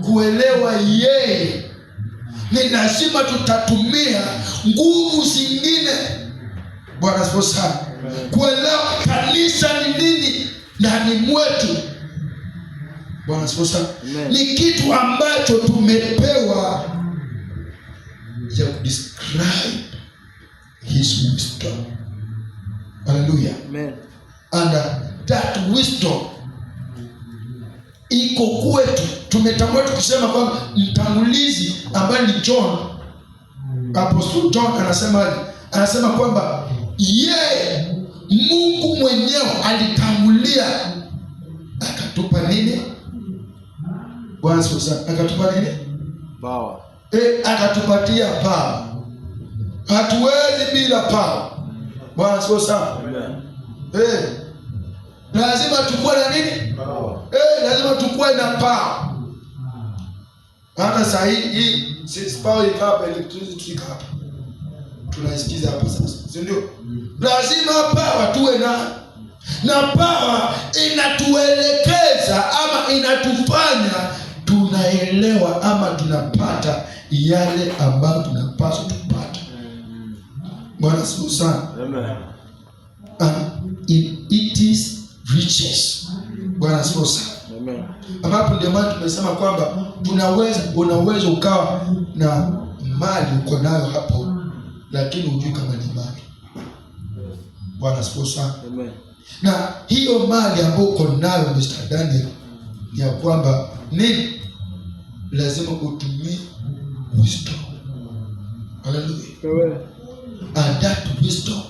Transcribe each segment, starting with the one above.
kuelewa yeye, ni lazima tutatumia nguvu zingine. Bwana asifiwe sana. Kuelewa kanisa ni nini ndani mwetu. Bwana asifiwe sana. Ni kitu ambacho tumepewa ya describe his wisdom. Hallelujah. Amen. And that wisdom iko kwetu. Tumetambua tukisema kwamba mtangulizi ambaye ni John, Apostle John anasema kwamba yeye Mungu mwenyewe alitangulia akatupa nini? Bwana sasa akatupa nini? Power. Akatupatia power. Hatuwezi bila power. Bwana sasa. Lazima tukue na nini? Lazima tukue na power. Hata saa hii since power iko hapa, electricity iko hapa, tunaisikiza hapa sasa, si ndio? Lazima power tuwe na power inatuelekeza ama inatufanya tunaelewa ama tunapata yale ambayo tunapaswa tupata. Bwana siku sana. Amen. It is riches. Bwana siku sana. Amen. Ambapo ndio maana tumesema kwamba unaweza ukawa na mali uko nayo hapo, lakini hujui kama ni mali. Bwana siku sana. Amen. Na hiyo mali ambayo uko nayo Mr. Daniel, ni ya kwamba ni lazima utumie wisdom. Hallelujah. Amen. And that wisdom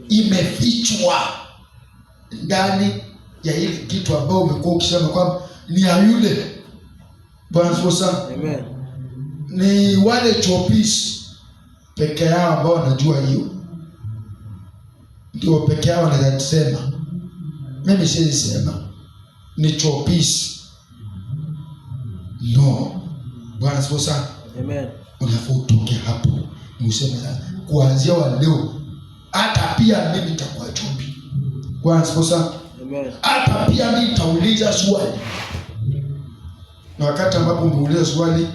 imefichwa ndani ya ile kitu ambao umekuwa ukisema kwamba ni ya yule. Bwana sasa. Amen. Ni wale chopis peke yao ambao wanajua hiyo, ndio peke yao wanaweza kusema. Mimi siwezi sema ni chopis. No. Bwana sasa. Amen. Unafaa utoke hapo useme sasa, kuanzia wa leo hata pia mimi nitakuwa chopi. Bwana sasa. Amen. Hata pia mimi nitauliza swali. Na wakati ambapo umeuliza swali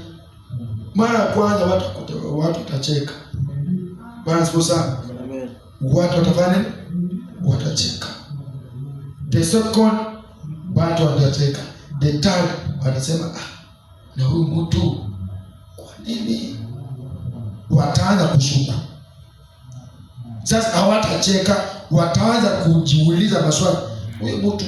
mara ya kwanza watu watacheka. Bwana sasa. Amen. Watu watafanya nini? Watacheka. The second, watu watacheka. The third, watasema na huyu mtu kwa nini? Wataanza kushuka. Sasa hawatacheka, wataanza kujiuliza maswali. Huyu mtu